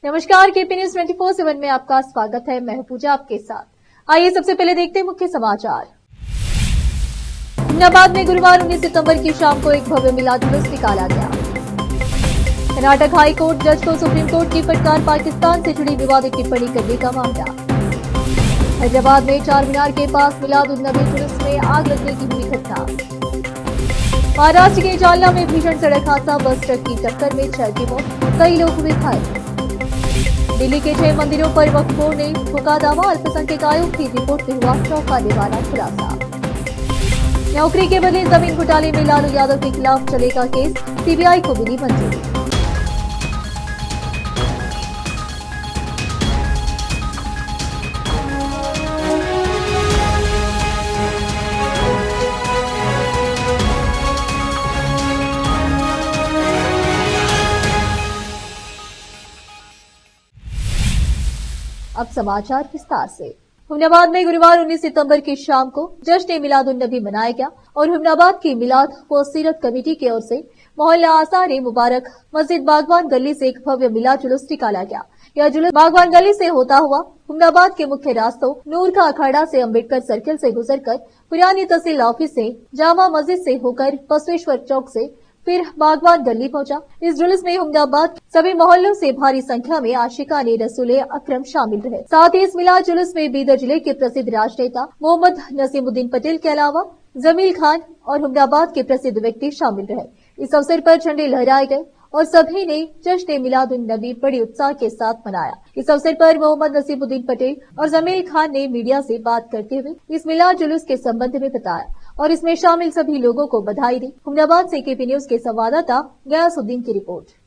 नमस्कार, KP news 24/7 में आपका स्वागत है। मैं हूं पूजा आपके साथ। आइए सबसे पहले देखते हैं मुख्य समाचार। अहमदाबाद में गुरुवार 19 सितंबर की शाम को एक भव्य मिलाद जुलूस निकाला गया। कर्नाटक हाई कोर्ट जज को सुप्रीम कोर्ट की फटकार, पाकिस्तान से जुड़ी विवादित टिप्पणी करने का मामला। हैदराबाद में चार मीनार के पास मिलाद उन नबी जुलूस में आग लगने की हुई घटना। महाराष्ट्र के जालना में भीषण सड़क हादसा, बस ट्रक की टक्कर में 6 की मौत, कई लोग हुए घायल। दिल्ली के 6 मंदिरों पर वक्फ बोर्ड ने ठोका दावा, अल्पसंख्यक आयोग की रिपोर्ट में हुआ चौंकाने वाला खुलासा। नौकरी के बदले जमीन घोटाले में लालू यादव के खिलाफ चलेगा केस, सीबीआई को मिली मंजूरी। अब समाचार विस्तार से। हुमनाबाद में गुरुवार 19 सितंबर की शाम को जश्न मिलाद उन नबी मनाया गया और हुमनाबाद की मिलाद व सीरत कमेटी की ओर से मोहल्ला आसार मुबारक मस्जिद बागवान गली से एक भव्य मिलाद जुलूस निकाला गया। यह जुलूस बागवान गली से होता हुआ हुमनाबाद के मुख्य रास्तों नूर का अखाड़ा से अम्बेडकर सर्किल से गुजरकर पुरानी तहसील ऑफिस से जामा मस्जिद से होकर बसवेश्वर चौक से फिर बागवान गली पहुंचा। इस जुलूस में हुमनाबाद सभी मोहल्लों से भारी संख्या में आशिकाने रसूल अकरम शामिल रहे। साथ ही इस मिलाद जुलूस में बीदर जिले के प्रसिद्ध राजनेता मोहम्मद नसीमुद्दीन पटेल के अलावा जमील खान और हुमनाबाद के प्रसिद्ध व्यक्ति शामिल रहे। इस अवसर पर झंडे लहराए गए और सभी ने जश्न मिलाद उन नबी बड़ी उत्साह के साथ मनाया। इस अवसर पर मोहम्मद नसीमुद्दीन पटेल और जमील खान ने मीडिया से बात करते हुए इस मिलाद जुलूस के संबंध में बताया और इसमें शामिल सभी लोगों को बधाई दी। हुमनाबाद से केपी न्यूज के संवाददाता गयासुद्दीन की रिपोर्ट।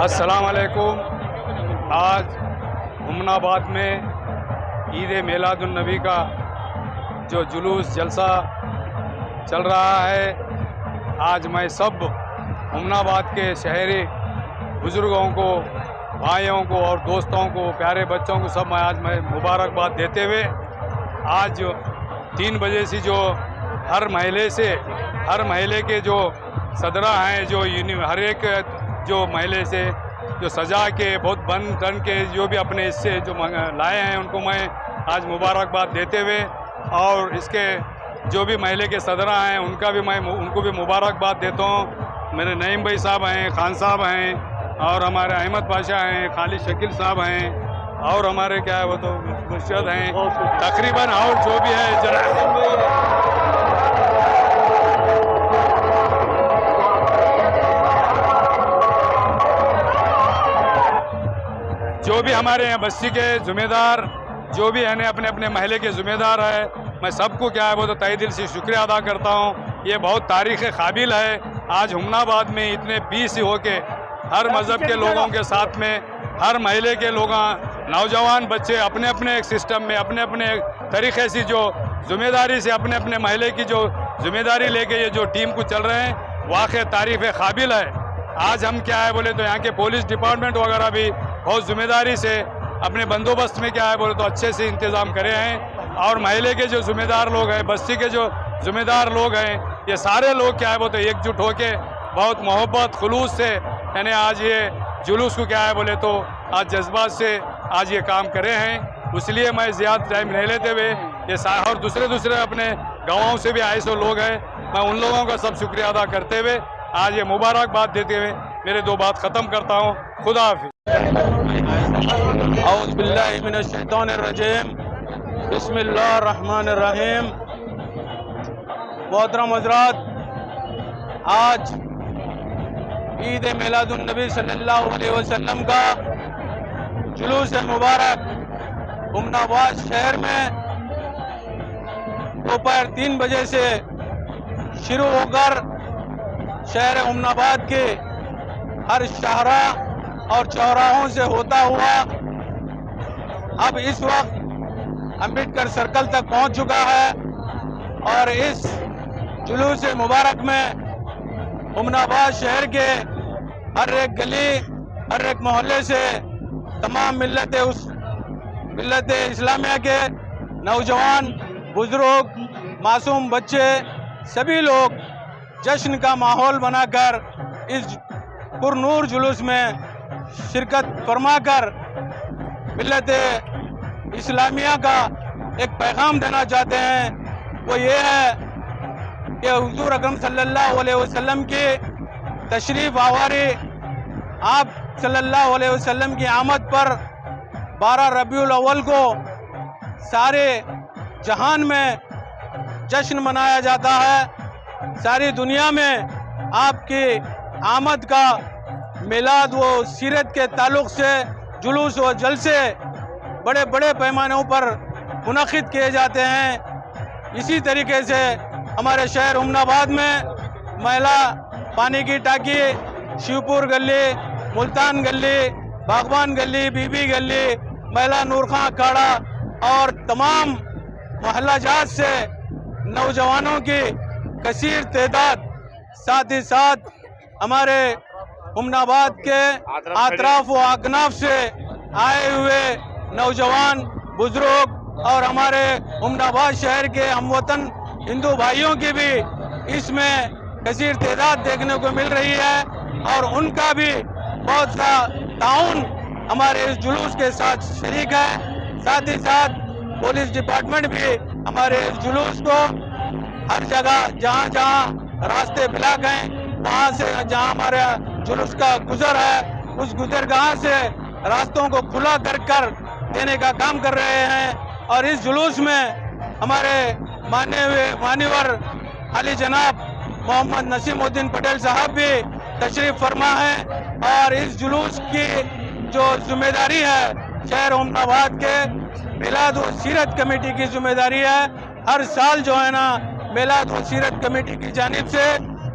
अस्सलाम वालेकुम। आज हुमनाबाद में ईद मिलादुन नबी का जो जुलूस जलसा चल रहा है, आज मैं सब हुमनाबाद के शहरी बुजुर्गों को, भाइयों को और दोस्तों को, प्यारे बच्चों को सब मैं मुबारकबाद देते हुए आज 3 बजे से जो हर महल्ले के जो सदरा हैं, जो हर एक जो महल्ले से जो सजा के बहुत बन टन के जो भी अपने इससे जो लाए हैं, उनको मैं आज मुबारकबाद देते हुए और इसके जो भी महल्ले के सदरा हैं उनको भी मुबारकबाद देता हूँ। मेरे नईम भाई साहब हैं, खान साहब हैं और हमारे अहमद पाशा हैं, खालिद शकील साहब हैं और हमारे क्या है वो तो मुर्शद हैं तकरीबन, और जो भी है जो भी हमारे यहाँ बस्ती के ज़िम्मेदार जो भी है अपने अपने महल्ले के ज़िम्मेदार है, मैं सबको क्या है वो तो तहे दिल से शुक्रिया अदा करता हूँ। ये बहुत तारीख़ काबिल है। आज हुमनाबाद में इतने 20 हो के हर मज़हब के लोगों के साथ में हर महल्ले के लोग, नौजवान बच्चे अपने अपने एक सिस्टम में अपने अपने तरीक़े से जो ज़िम्मेदारी से अपने अपने महल्ले की जो ज़िम्मेदारी लेके ये जो टीम को चल रहे हैं, वाक़ई तारीफ़ काबिल है। आज हम क्या है बोले तो यहाँ के पुलिस डिपार्टमेंट वगैरह भी बहुत जिम्मेदारी से अपने बंदोबस्त में क्या है बोले तो अच्छे से इंतज़ाम करे हैं और महल्ले के जो ज़िम्मेदार लोग हैं, बस्ती के जो ज़िम्मेदार लोग हैं, ये सारे लोग क्या है वो तो एकजुट होके बहुत मोहब्बत खुलूस से यानी आज ये जुलूस को क्या है बोले तो आज जज्बात से आज ये काम करे हैं। इसलिए मैं ज़्यादा टाइम नहीं लेते हुए ये और दूसरे अपने गाँवों से भी आए सो लोग हैं, मैं उन लोगों का सब शुक्रिया अदा करते हुए आज ये मुबारकबाद देते हुए मेरे 2 बात ख़त्म करता हूँ। खुदा हाफिज़। औज़ु बिल्लाहि मिनश शैतानिर रजीम बिस्मिल्लाहिर रहमानिर रहीम। मोहतरम हज़रात, आज ईद मिलादुन नबी सल्लल्लाहु अलैहि वसल्लम का जुलूस मुबारक हुमनाबाद शहर में दोपहर 3 बजे से शुरू होकर शहर हुमनाबाद के हर शाहरा और चौराहों से होता हुआ अब इस वक्त अम्बेडकर सर्कल तक पहुंच चुका है। और इस जुलूस मुबारक में हुमनाबाद शहर के हर एक गली, हर एक मोहल्ले से तमाम मिल्लत इस्लामिया के नौजवान, बुजुर्ग, मासूम बच्चे, सभी लोग जश्न का माहौल बनाकर इस पुरनूर जुलूस में शिरकत फरमाकर मिल्लत इस्लामिया का एक पैगाम देना चाहते हैं। वो ये है कि हुजूर अकरम सल्लल्लाहु अलैहि वसल्लम की तशरीफ आवारी, आप सल्लल्लाहु अलैहि वसल्लम की आमद पर 12 रबीउल अव्वल को सारे जहान में जश्न मनाया जाता है। सारी दुनिया में आपकी आमद का मिलाद व सीरत के ताल्लुक़ से जुलूस व जलसे बड़े बड़े पैमानों पर मुनक़िद किए जाते हैं। इसी तरीके से हमारे शहर हुमनाबाद में महिला पानी की टाकी, शिवपुर गली, मुल्तान गली, बागबान गली, बीबी गली, महिला नूरखां अखाड़ा और तमाम मोहल्ला जात से नौजवानों की कसीर तादाद, साथ ही साथ हमारे हुमनाबाद के अतराफ व अकनाफ से आए हुए नौजवान, बुजुर्ग और हमारे हुमनाबाद शहर के हमवतन हिंदू भाइयों की भी इसमें कसीर तादाद देखने को मिल रही है। और उनका भी बहुत सा ताउन हमारे इस जुलूस के साथ शरीक है। साथ ही साथ पुलिस डिपार्टमेंट भी हमारे इस जुलूस को हर जगह जहाँ जहाँ रास्ते ब्लॉक हैं, वहाँ से जहाँ हमारे जुलूस का गुजर है, उस गुजरगाह से रास्तों को खुला कर देने का काम कर रहे हैं। और इस जुलूस में हमारे मान्यवर अली जनाब मोहम्मद नसीमुद्दीन पटेल साहब भी तशरीफ फरमा है। और इस जुलूस की जो जिम्मेदारी है शहर हुमनाबाद के मिलाद व सीरत कमेटी की जिम्मेदारी है। हर साल जो है ना मिलाद व सीरत कमेटी की जानिब से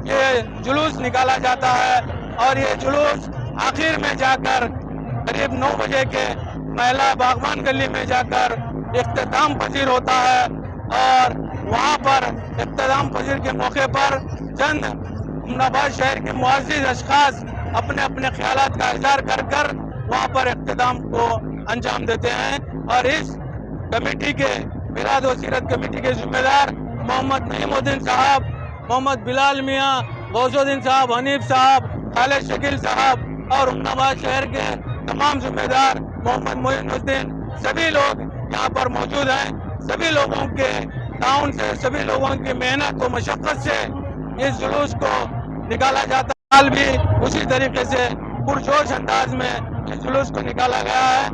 ये जुलूस निकाला जाता है। और ये जुलूस आखिर में जाकर करीब 9 बजे के महिला बागबान गली में जाकर इख्तिताम पजीर होता है। और वहाँ पर इख्तिताम पजीर के मौके पर चंद हुमनाबाद शहर के मुअज़्ज़िज़ अशख़ास अपने अपने ख्यालात का इज़हार कर वहाँ पर इख्तिताम को अंजाम देते हैं। और इस कमेटी के मिलाद व सीरत कमेटी के जिम्मेदार मोहम्मद नईमुद्दीन साहब, मोहम्मद बिलाल मियाँ, गौसुद्दीन साहब, हनीफ साहब, खालिद शकील साहब और हुमनाबाद शहर के तमाम जिम्मेदार मोहम्मद मोइनुद्दीन, सभी लोग यहाँ पर मौजूद हैं। सभी लोगों के ताउन से, सभी लोगों की मेहनत व मशक्क़त से इस जुलूस को निकाला जाता है। हाल भी उसी तरीके से पुरजोश अंदाज में इस जुलूस को निकाला गया है।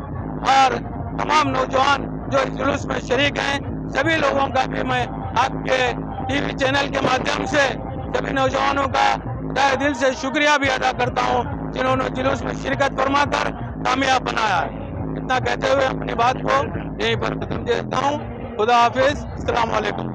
और तमाम नौजवान जो इस जुलूस में शरीक हैं, सभी लोगों का भी मैं आपके टीवी चैनल के माध्यम से सभी नौजवानों का तहे दिल से शुक्रिया भी अदा करता हूँ, जिन्होंने जुलूस में शिरकत फरमाकर कामयाब बनाया है। इतना कहते हुए अपनी बात को यहीं पर खत्म देता हूँ। खुदा हाफिज, अस्सलाम वालेकुम।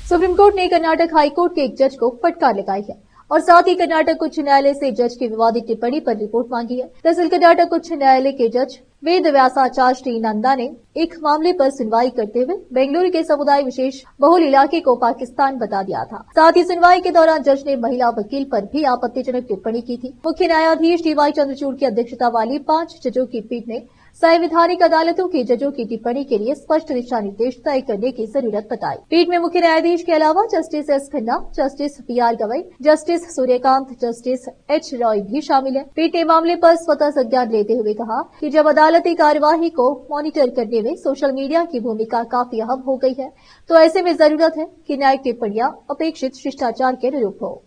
सुप्रीम कोर्ट ने कर्नाटक हाई कोर्ट के एक जज को फटकार लगाई है और साथ ही कर्नाटक उच्च न्यायालय से जज की विवादित टिप्पणी पर रिपोर्ट मांगी है। दरअसल कर्नाटक उच्च न्यायालय के जज वेद व्यासाचार्य श्री नंदा ने एक मामले पर सुनवाई करते हुए बेंगलुरु के समुदाय विशेष बहुल इलाके को पाकिस्तान बता दिया था। साथ ही सुनवाई के दौरान जज ने महिला वकील पर भी आपत्तिजनक टिप्पणी की थी। मुख्य न्यायाधीश डी.वाई. चंद्रचूड़ की अध्यक्षता वाली 5 जजों की पीठ ने संवैधानिक अदालतों की जजों की टिप्पणी के लिए स्पष्ट दिशा निर्देश तय करने की जरूरत बताई। पीठ में मुख्य न्यायाधीश के अलावा justice S Khanna, justice P R. Gavai, justice Suryakant, justice H. Roy भी शामिल हैं। पीठ ने मामले पर स्वतः संज्ञान लेते हुए कहा कि जब अदालती कार्यवाही को मॉनिटर करने में सोशल मीडिया की भूमिका काफी अहम हो गई है, तो ऐसे में जरूरत है कि न्यायिक टिप्पणियां अपेक्षित शिष्टाचार के अनुरूप हो।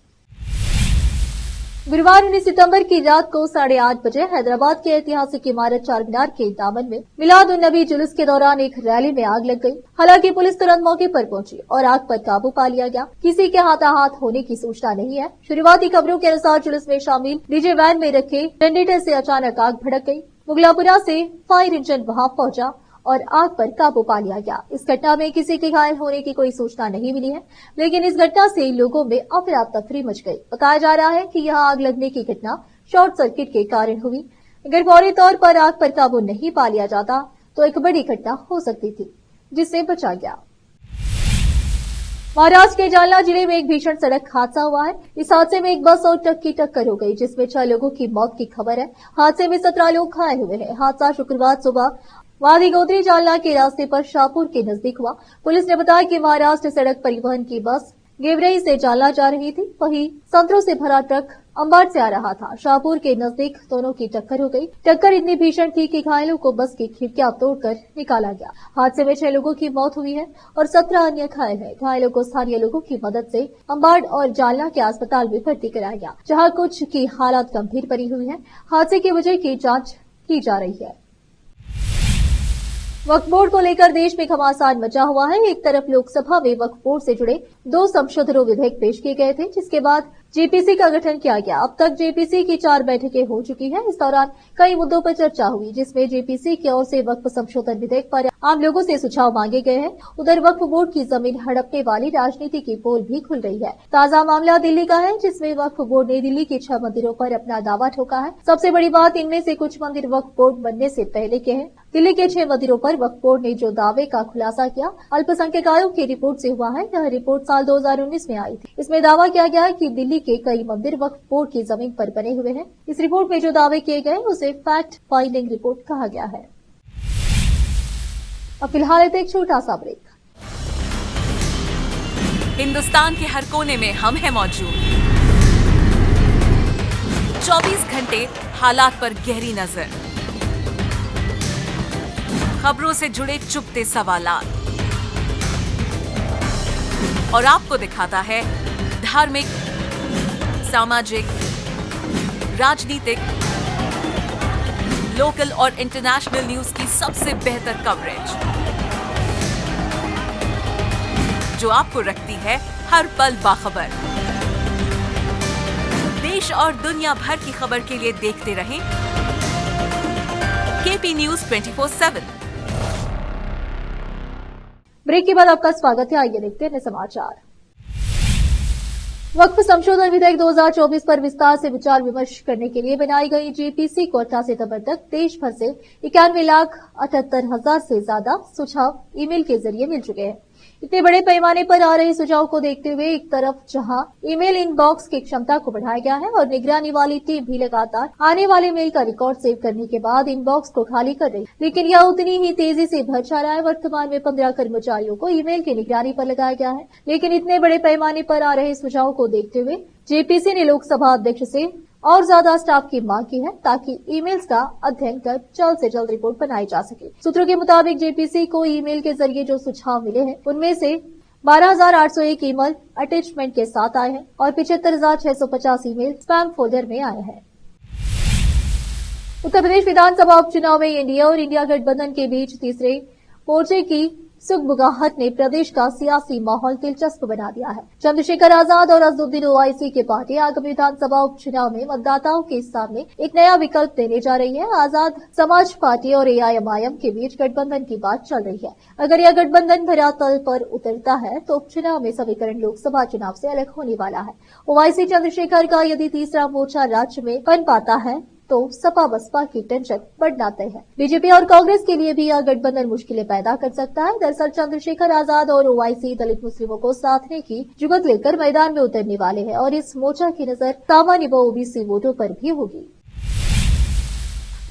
गुरुवार 19 सितंबर की रात को 8:30 बजे हैदराबाद के ऐतिहासिक इमारत चारमीनार के दामन में मिलाद उन नबी जुलूस के दौरान एक रैली में आग लग गई। हालांकि पुलिस तुरंत मौके पर पहुंची और आग पर काबू पा लिया गया। किसी के हाथाहाथ होने की सूचना नहीं है। शुरुआती खबरों के अनुसार जुलूस में शामिल डीजे वैन में रखे जनरेटर से अचानक आग भड़क गई। मुगलापुरा से फायर इंजन वहां पहुंचा और आग पर काबू पा लिया गया। इस घटना में किसी के घायल होने की कोई सूचना नहीं मिली है, लेकिन इस घटना से लोगों में अफरा तफरी मच गई। बताया जा रहा है कि यह आग लगने की घटना शॉर्ट सर्किट के कारण हुई। अगर फौरी तौर पर आग पर काबू नहीं पा लिया जाता तो एक बड़ी घटना हो सकती थी, जिससे बचा गया। महाराष्ट्र के जालना जिले में एक भीषण सड़क हादसा हुआ है। इस हादसे में एक बस और ट्रक की टक्कर हो गई, जिसमें 6 लोगों की मौत की खबर है। हादसे में 17 लोग घायल हुए हैं। हादसा शुक्रवार सुबह वादी गोत्री जालना के रास्ते पर शाहपुर के नजदीक हुआ। पुलिस ने बताया कि महाराष्ट्र सड़क परिवहन की बस गेवरई से जालना जा रही थी, वहीं संतरों से भरा ट्रक अंबाड़ से आ रहा था। शाहपुर के नजदीक दोनों की टक्कर हो गई। टक्कर इतनी भीषण थी कि घायलों को बस की खिड़कियां तोड़कर निकाला गया। हादसे में 6 लोगों की मौत हुई है और 17 अन्य घायल हैं। घायलों को स्थानीय लोगों की मदद से अंबाड़ और जालना के अस्पताल में भर्ती कराया गया, जहां कुछ की हालत गंभीर बनी हुई है। हादसे की वजह की जांच की जा रही है। वक्फ बोर्ड को लेकर देश में घमासान मचा हुआ है। एक तरफ लोकसभा में वक्फ बोर्ड से जुड़े 2 संशोधनों विधेयक पेश किए गए थे, जिसके बाद जेपीसी का गठन किया गया। अब तक जेपीसी की 4 बैठकें हो चुकी हैं। इस दौरान कई मुद्दों पर चर्चा हुई, जिसमें जेपीसी की ओर से वक्फ संशोधन विधेयक पर आम लोगों से सुझाव मांगे गए हैं। उधर वक्फ बोर्ड की जमीन हड़पने वाली राजनीति की पोल भी खुल रही है। ताजा मामला दिल्ली का है, जिसमें वक्फ बोर्ड ने दिल्ली के 6 मंदिरों पर अपना दावा ठोका है। सबसे बड़ी बात, इनमें से कुछ मंदिर वक्फ बोर्ड बनने से पहले के हैं। दिल्ली के 6 मंदिरों पर वक्फ बोर्ड ने जो दावे का खुलासा किया, अल्पसंख्यक आयोग की रिपोर्ट से हुआ है। यह रिपोर्ट साल 2019 में आई थी। इसमें दावा किया गया है कि दिल्ली के कई मंदिर वक्फ बोर्ड की जमीन पर बने हुए हैं। इस रिपोर्ट में जो दावे किए गए उसे फैक्ट फाइंडिंग रिपोर्ट कहा गया है। अब फिलहाल एक छोटा सा ब्रेक। हिंदुस्तान के हर कोने में हम हैं मौजूद। 24 घंटे हालात पर गहरी नजर, खबरों से जुड़े चुपते सवालात, और आपको दिखाता है धार्मिक, सामाजिक, राजनीतिक, लोकल और इंटरनेशनल न्यूज की सबसे बेहतर कवरेज, जो आपको रखती है हर पल बाखबर। देश और दुनिया भर की खबर के लिए देखते रहें केपी न्यूज 24/7। ब्रेक के बाद आपका स्वागत है। आइए देखते हैं समाचार। वक्फ संशोधन विधेयक 2024 पर विस्तार से विचार विमर्श करने के लिए बनाई गई जेपीसी को 18 सितंबर तक देश भर से 91,78,000 से ज्यादा सुझाव ईमेल के जरिए मिल चुके हैं। इतने बड़े पैमाने पर आ रहे सुझाव को देखते हुए एक तरफ जहां ईमेल इनबॉक्स की क्षमता को बढ़ाया गया है और निगरानी वाली टीम भी लगातार आने वाले मेल का रिकॉर्ड सेव करने के बाद इनबॉक्स को खाली कर रही, लेकिन यह उतनी ही तेजी से भर जा रहा है। वर्तमान में 15 कर्मचारियों को ईमेल की निगरानी पर लगाया गया है, लेकिन इतने बड़े पैमाने पर आ रहे सुझाव को देखते हुए जेपीसी ने लोकसभा अध्यक्ष से और ज्यादा स्टाफ की मांग की है, ताकि ईमेल्स का अध्ययन कर जल्द से जल्द रिपोर्ट बनाई जा सके। सूत्रों के मुताबिक जेपीसी को ईमेल के जरिए जो सुझाव मिले हैं, उनमें से 12,801 ईमेल अटैचमेंट के साथ आए हैं और 75,650 ईमेल स्पैम फोल्डर में आए हैं। उत्तर प्रदेश विधानसभा उपचुनाव में एनडीए और इंडिया गठबंधन के बीच तीसरे मोर्चे की सुगबुगाहट ने प्रदेश का सियासी माहौल दिलचस्प बना दिया है। चंद्रशेखर आजाद और अजदुद्दीन ओवैसी की पार्टी आगामी विधानसभा उपचुनाव में मतदाताओं के सामने एक नया विकल्प देने जा रही है। आजाद समाज पार्टी और एआईएमआईएम के बीच गठबंधन की बात चल रही है। अगर यह गठबंधन धरातल पर उतरता है तो उपचुनाव में समीकरण लोकसभा चुनाव से अलग होने वाला है। ओवैसी चंद्रशेखर का यदि तीसरा मोर्चा राज्य में बन पाता है तो सपा बसपा की टेंशन बढ़ना तय है। बीजेपी और कांग्रेस के लिए भी यह गठबंधन मुश्किलें पैदा कर सकता है। दरअसल चंद्रशेखर आजाद और ओवैसी दलित मुस्लिमों को साधने की जुगत लेकर मैदान में उतरने वाले हैं और इस मोर्चा की नजर सामान्य व ओबीसी वोटों पर भी होगी।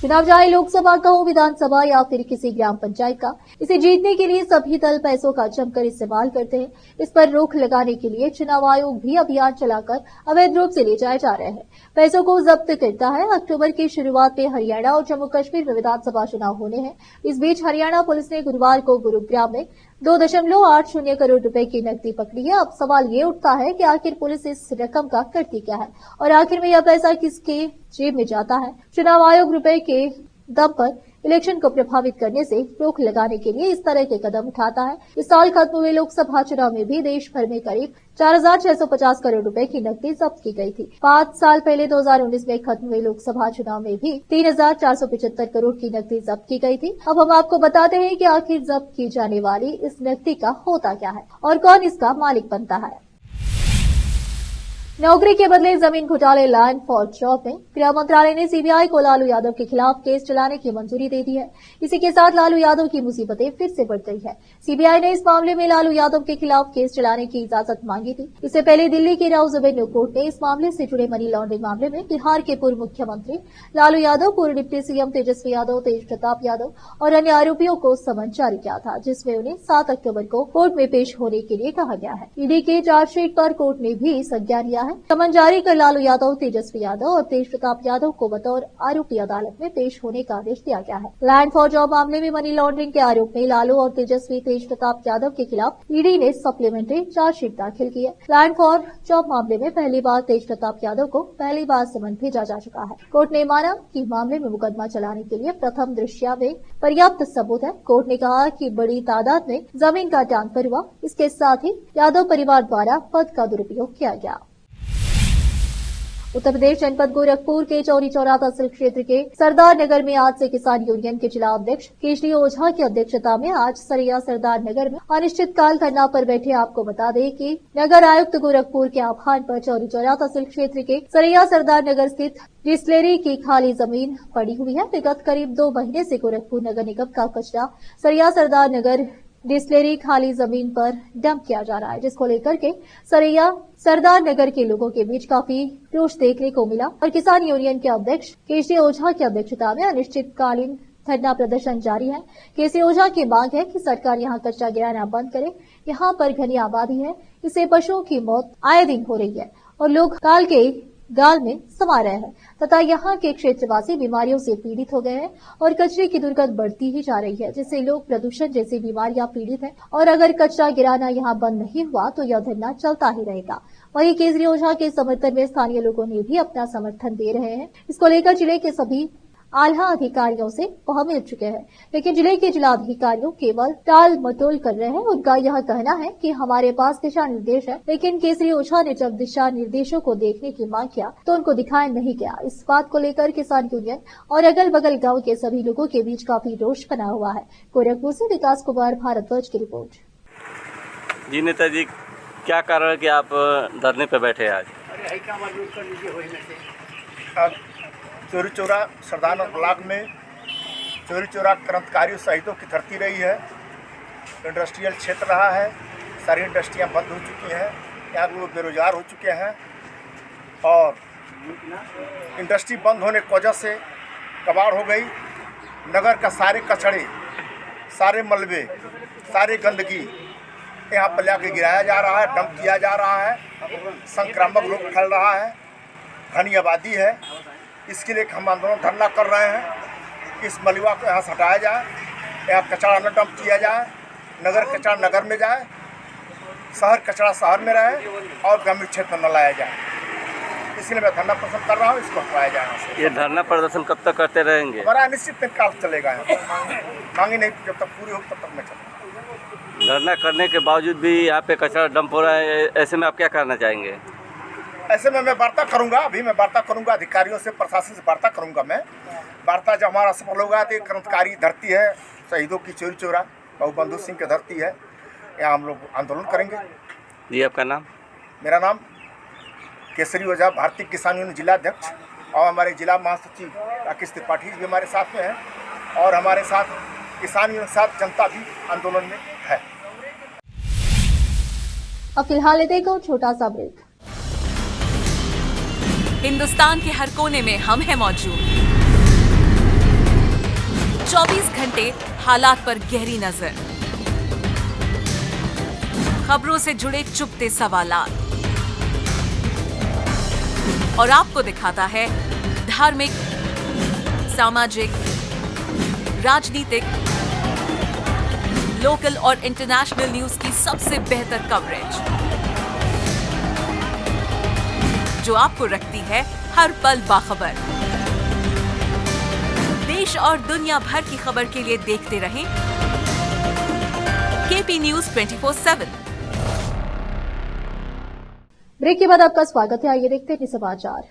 चुनाव चाहे लोकसभा का हो, विधानसभा या फिर किसी ग्राम पंचायत का, इसे जीतने के लिए सभी दल पैसों का जमकर इस्तेमाल करते हैं। इस पर रोक लगाने के लिए चुनाव आयोग भी अभियान चलाकर अवैध रूप से ले जाए जा रहे हैं, पैसों को जब्त करता है। अक्टूबर की शुरुआत में हरियाणा और जम्मू कश्मीर में विधानसभा चुनाव होने हैं। इस बीच हरियाणा पुलिस ने गुरुवार को गुरुग्राम में 2.80 करोड़ रुपए की नकदी पकड़ी है। अब सवाल ये उठता है कि आखिर पुलिस इस रकम का करती क्या है और आखिर में यह पैसा किसके जेब में जाता है। चुनाव आयोग रुपए के दम पर इलेक्शन को प्रभावित करने से रोक लगाने के लिए इस तरह के कदम उठाता है। इस साल खत्म हुए लोकसभा चुनाव में भी देश भर में करीब 4,650 करोड़ रुपए की नकदी जब्त की गई थी। 5 साल पहले 2019 में खत्म हुए लोकसभा चुनाव में भी 3,475 करोड़ की नकदी जब्त की गई थी। अब हम आपको बताते हैं कि आखिर जब्त की जाने वाली इस नकदी का होता क्या है और कौन इसका मालिक बनता है। नौकरी के बदले जमीन घोटाले लैंड फॉर जॉब में गृह मंत्रालय ने सीबीआई को लालू यादव के खिलाफ केस चलाने की मंजूरी दे दी है। इसी के साथ लालू यादव की मुसीबतें फिर से बढ़ गई है। सीबीआई ने इस मामले में लालू यादव के खिलाफ केस चलाने की इजाजत मांगी थी। इससे पहले दिल्ली की राउज एवेन्यू कोर्ट ने इस मामले से जुड़े मनी लॉन्ड्रिंग मामले में बिहार के पूर्व मुख्यमंत्री लालू यादव, पूर्व डिप्टी सीएम तेजस्वी यादव, तेज प्रताप यादव और अन्य आरोपियों को समन जारी किया था, जिसमें उन्हें 7 अक्टूबर को कोर्ट में पेश होने के लिए कहा गया है। ईडी के चार्जशीट पर कोर्ट ने भी संज्ञान लिया है। समन जारी कर लालू यादव, तेजस्वी यादव और तेज प्रताप यादव को बतौर आरोपी अदालत में पेश होने का आदेश दिया गया है। लैंड फॉर जॉब मामले में मनी लॉन्ड्रिंग के आरोप में लालू और तेजस्वी तेज प्रताप यादव के खिलाफ ईडी ने सप्लीमेंट्री चार्जशीट दाखिल की है। लैंड फॉर जॉब मामले में पहली बार तेज प्रताप यादव को पहली बार समन भेजा जा चुका है। कोर्ट ने माना कि मामले में मुकदमा चलाने के लिए प्रथम दृष्टया में पर्याप्त सबूत है। कोर्ट ने कहा कि बड़ी तादाद में जमीन का ट्रांसफर हुआ, इसके साथ ही यादव परिवार द्वारा पद का दुरुपयोग किया गया। उत्तर प्रदेश जनपद गोरखपुर के चौरी चौरा तहसील क्षेत्र के सरदार नगर में आज से किसान यूनियन के जिला अध्यक्ष केशरी ओझा की अध्यक्षता में आज सरैया सरदार नगर में अनिश्चितकाल धरना पर बैठे। आपको बता दें कि नगर आयुक्त गोरखपुर के आह्वान पर चौरी चौरा तहसील क्षेत्र के सरैया सरदार नगर स्थित डिस्टिलरी की खाली जमीन पड़ी हुई है। विगत करीब 2 महीने से गोरखपुर नगर निगम का कचरा सरैया सरदार नगर डिस्टिलरी खाली जमीन पर डंप किया जा रहा है, जिसको लेकर के सरैया सरदार नगर के लोगों के बीच काफी रोष देखने को मिला और किसान यूनियन के अध्यक्ष केशरी ओझा की अध्यक्षता में अनिश्चितकालीन धरना प्रदर्शन जारी है। केशरी ओझा की मांग है कि सरकार यहां कचरा गिराना बंद करे। यहां पर घनी आबादी है, इससे पशुओं की मौत आए दिन हो रही है और लोग काल के गाल में समा रहे हैं तथा यहाँ के क्षेत्रवासी बीमारियों से पीड़ित हो गए हैं और कचरे की दुर्गंध बढ़ती ही जा रही है, जिससे लोग प्रदूषण जैसी बीमारियां पीड़ित हैं और अगर कचरा गिराना यहाँ बंद नहीं हुआ तो यह धरना चलता ही रहेगा। वहीं केजरी ओझा के समर्थन में स्थानीय लोगों ने भी अपना समर्थन दे रहे हैं। इसको लेकर जिले के सभी आला अधिकारियों से वह मिल चुके हैं, लेकिन जिले के जिलाधिकारियों केवल टाल मटोल कर रहे हैं। उनका यह कहना है कि हमारे पास दिशा निर्देश है, लेकिन केसरी ओझा ने जब दिशा निर्देशों को देखने की मांग किया तो उनको दिखाया नहीं गया। इस बात को लेकर किसान यूनियन और अगल बगल गाँव के सभी लोगों के बीच काफी रोष बना हुआ है। गोरखपुर से विकास कुमार, भारतवर्ष की रिपोर्ट। जी नेता जी, क्या कारण है कि आप धरने पे बैठे आज? चौरी चौरा सरदार ब्लॉक में चौरी चौरा क्रांतिकारियों शहीदों की धरती रही है। इंडस्ट्रियल क्षेत्र रहा है, सारी इंडस्ट्रियां बंद हो चुकी हैं, यहाँ लोग बेरोजगार हो चुके हैं और इंडस्ट्री बंद होने की वजह से कबाड़ हो गई। नगर का सारे कचड़े, सारे मलबे, सारी गंदगी यहाँ पर लाके गिराया जा रहा है, डंप किया जा रहा है, संक्रामक रोग फैल रहा है, घनी आबादी है। इसके लिए हम आंदोलन धरना कर रहे हैं कि इस मलबा को यहाँ से हटाया जाए, यहाँ कचरा न डंप किया जाए, नगर कचरा नगर में जाए, शहर कचरा शहर में रहे और ग्रामीण क्षेत्र में न लाया जाए। इसलिए मैं धरना प्रदर्शन कर रहा हूँ, इसको हटाया जाए। ये धरना प्रदर्शन कब तक करते रहेंगे? हमारा अनिश्चित काल चलेगा, मांगी नहीं जब तक पूरी होगी तब तक मैं चलूँगा। धरना करने के बावजूद भी यहाँ पे कचरा डंप हो रहा है, ऐसे में आप क्या करना चाहेंगे? ऐसे में मैं वार्ता करूंगा, अभी मैं वार्ता करूंगा अधिकारियों से, प्रशासन से वार्ता करूंगा। मैं वार्ता जब हमारा सफल होगा तो क्रांतिकारी धरती है, शहीदों की चौरी चौरा बाबू बंधु सिंह की धरती है, यहाँ हम लोग आंदोलन करेंगे। जी, आपका नाम? मेरा नाम केसरी ओझा, भारतीय किसान यूनियन जिला अध्यक्ष, और हमारे जिला महासचिव राकेश त्रिपाठी भी हमारे साथ में हैं और हमारे साथ किसान यूनियन साथ जनता भी आंदोलन में है। अब फिलहाल लेते हैं छोटा सा ब्रेक। हिंदुस्तान के हर कोने में हम हैं मौजूद। 24 घंटे हालात पर गहरी नजर, खबरों से जुड़े चुभते सवालात और आपको दिखाता है धार्मिक, सामाजिक, राजनीतिक, लोकल और इंटरनेशनल न्यूज की सबसे बेहतर कवरेज, जो आपको रखती है हर पल बाखबर। देश और दुनिया भर की खबर के लिए देखते रहें केपी न्यूज 24/7। ब्रेक के बाद आपका स्वागत है। आइए देखते हैं समाचार।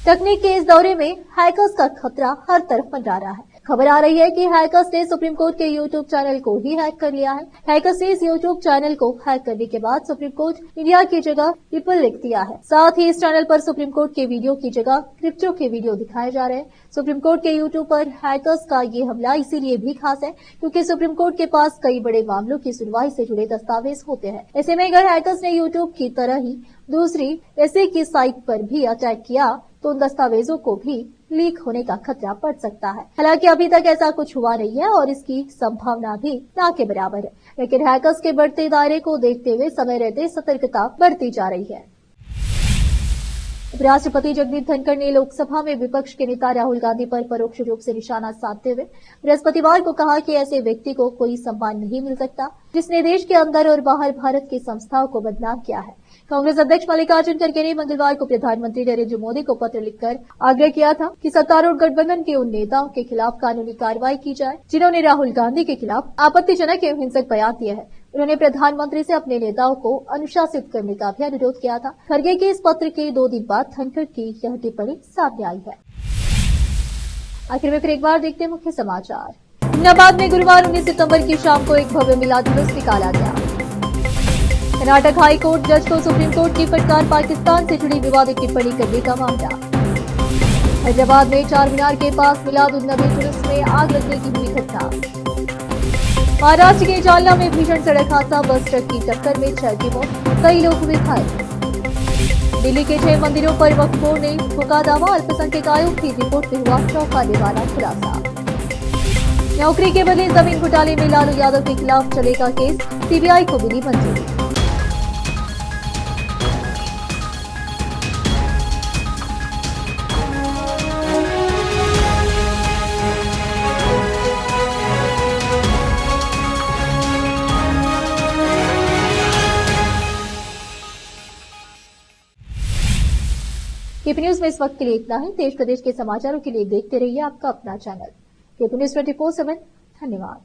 तकनीक के इस दौरे में हैकर्स का खतरा हर तरफ मंडरा रहा है। खबर आ रही है कि हैकर्स ने सुप्रीम कोर्ट के यूट्यूब चैनल को ही हैक कर लिया है। हैकर्स ने इस यूट्यूब चैनल को हैक करने के बाद सुप्रीम कोर्ट इंडिया की जगह पीपल लिख दिया है। साथ ही इस चैनल पर सुप्रीम कोर्ट के वीडियो की जगह क्रिप्टो के वीडियो दिखाए जा रहे हैं। सुप्रीम कोर्ट के यूट्यूब पर हैकर्स का ये हमला इसीलिए भी खास है क्योंकि सुप्रीम कोर्ट के पास कई बड़े मामलों की सुनवाई से जुड़े दस्तावेज होते हैं। ऐसे में अगर हैकर्स ने यूट्यूब की तरह ही दूसरी ऐसे की साइट पर भी अटैक किया तो उन दस्तावेजों को भी लीक होने का खतरा बढ़ सकता है। हालांकि अभी तक ऐसा कुछ हुआ नहीं है और इसकी संभावना भी ना के बराबर है, लेकिन हैकर्स के बढ़ते दायरे को देखते हुए समय रहते सतर्कता बढ़ती जा रही है। उपराष्ट्रपति जगदीप धनखड़ ने लोकसभा में विपक्ष के नेता राहुल गांधी पर परोक्ष रूप से निशाना साधते हुए बृहस्पतिवार को कहा कि ऐसे व्यक्ति को कोई सम्मान नहीं मिल सकता जिसने देश के अंदर और बाहर भारत की संस्थाओं को बदनाम किया है। कांग्रेस अध्यक्ष मल्लिकार्जुन खड़गे ने मंगलवार को प्रधानमंत्री नरेंद्र मोदी को पत्र लिखकर आग्रह किया था कि सत्तारूढ़ गठबंधन के उन नेताओं के खिलाफ कानूनी कार्रवाई की जाए जिन्होंने राहुल गांधी के खिलाफ आपत्तिजनक एवं हिंसक बयान दिए हैं। उन्होंने प्रधानमंत्री से अपने नेताओं को अनुशासित करने का भी अनुरोध किया था। खड़गे के इस पत्र के 2 दिन बाद धनखड़ की यह टिप्पणी सामने आई है। आखिर में फिर एक बार देखते हैं मुख्य समाचार। हुमनाबाद में गुरुवार 19 सितंबर की शाम को एक भव्य मिलाद जुलूस निकाला गया। कर्नाटक हाई कोर्ट जज को सुप्रीम कोर्ट की फटकार, पाकिस्तान से जुड़ी विवादित टिप्पणी करने का मामला। हैदराबाद में चार मीनार के पास मिलाद उन नबी जुलूस में आग लगने की हुई घटना। महाराष्ट्र के जालना में भीषण सड़क हादसा, बस ट्रक की टक्कर में 6 की मौत, कई लोग हुए घायल। दिल्ली के 6 मंदिरों पर वक्फ बोर्ड ने ठोका दावा, अल्पसंख्यक आयोग की रिपोर्ट में हुआ चौंकाने वाला खुलासा। नौकरी के बदले जमीन घोटाले में लालू यादव के खिलाफ चलेगा केस, सीबीआई को मिली मंजूरी। केपी न्यूज में इस वक्त के लिए इतना ही। देश प्रदेश के समाचारों के लिए देखते रहिए आपका अपना चैनल केपी न्यूज 24/7। धन्यवाद।